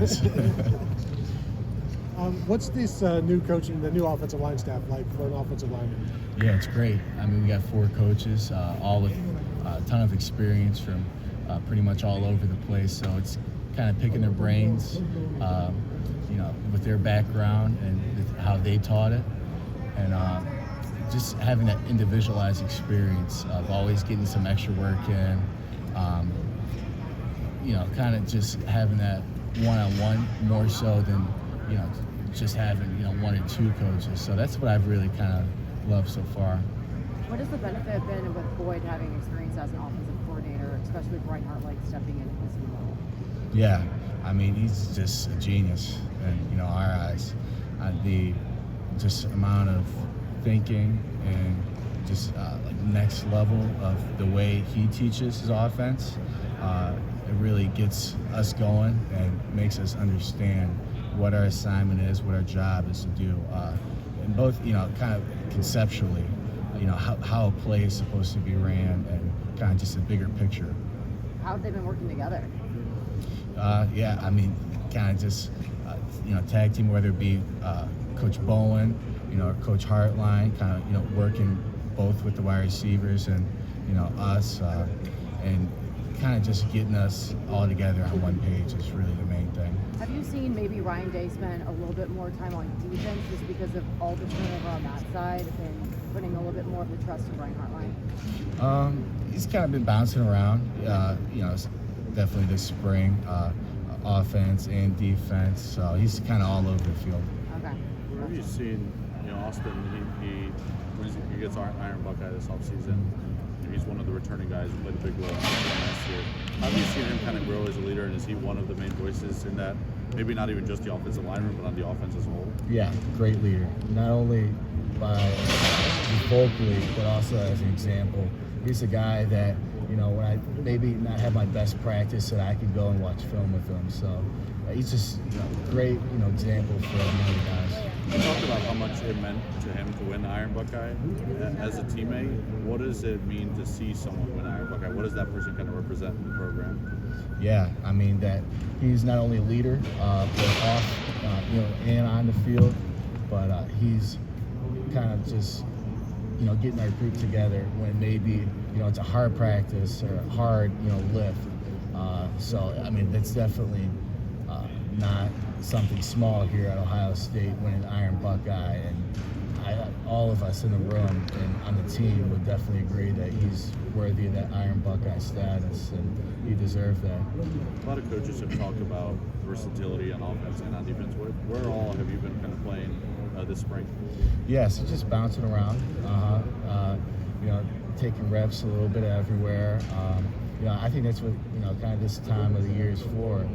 is. What's this new coaching, the new offensive line staff like for an offensive lineman? Yeah, it's great. I mean, we got 4 coaches, all with a ton of experience from pretty much all over the place. So it's kind of picking their brains, with their background and with how they taught it, and just having that individualized experience of always getting some extra work in. Kind of just having that one-on-one more so than just having 1 or 2 coaches. So that's what I've really kind of loved so far. What has the benefit been with Boyd having experience as an offensive coordinator, especially with Reinhardt stepping into his new role? Yeah, I mean, he's just a genius in our eyes. The just amount of thinking and just next level of the way he teaches his offense, it really gets us going and makes us understand what our assignment is, what our job is to do, and both kind of conceptually, how a play is supposed to be ran, and kind of just a bigger picture. How have they been working together? Yeah, I mean, kind of just tag team, whether it be Coach Bowen, or Coach Hartline, kind of working both with the wide receivers and us, and kind of just getting us all together on one page is really the main thing. Have you seen maybe Ryan Day spend a little bit more time on defense just because of all the turnover on that side and putting a little bit more of the trust in Brian Hartline? He's kind of been bouncing around, definitely this spring, offense and defense. So he's kind of all over the field. Okay. Where have you seen, Austin? He gets Iron Buckeye this offseason. He's one of the returning guys who played a big role last year. How have you seen him kind of grow as a leader, and is he one of the main voices in that? Maybe not even just the offensive line room, but on the offense as a whole. Yeah, great leader. Not only by vocally, but also as an example. He's a guy that when I maybe not have my best practice, that I could go and watch film with him. So he's just a great example for other guys. You talked about how much it meant to him to win the Iron Buckeye. As a teammate, what does it mean to see someone win Iron Buckeye? What does that person kind of represent in the program? Yeah, I mean that he's not only a leader, but off, and on the field, but he's kind of just getting our group together when maybe it's a hard practice or a hard lift. So I mean that's definitely not something small here at Ohio State winning Iron Buckeye, and all of us in the room and on the team would definitely agree that he's worthy of that Iron Buckeye status, and he deserves that. A lot of coaches have talked about versatility on offense and on defense. Where all have you been kind of playing this spring? Yeah, so just bouncing around, taking reps a little bit everywhere. I think that's what kind of this time of the year is for.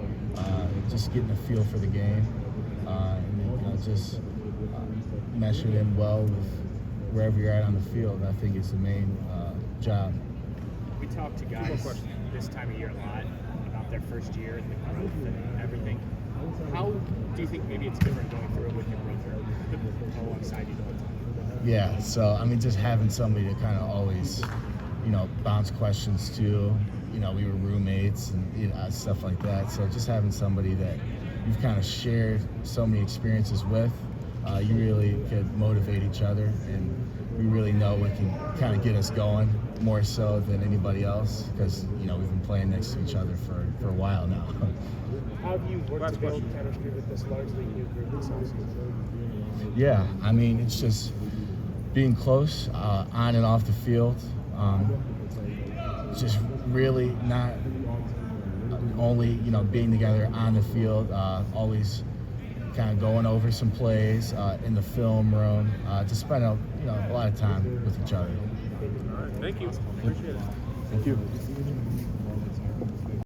Just getting a feel for the game, and just meshing in well with wherever you're at on the field. I think it's the main job. We talk to guys this time of year a lot about their first year and the growth and everything. How do you think maybe it's different going through it with your brother, alongside you the whole time? Yeah, so I mean, just having somebody to kind of always, bounce questions to. We were roommates and stuff like that. So just having somebody that you've kind of shared so many experiences with, you really could motivate each other, and we really know what can kind of get us going more so than anybody else, because we've been playing next to each other for a while now. How have you worked to build chemistry with this largely new group this offseason? Yeah, I mean, it's just being close on and off the field. Just really not only being together on the field, always kind of going over some plays in the film room, to spend a lot of time with each other. All right, thank you. Appreciate it. Thank you.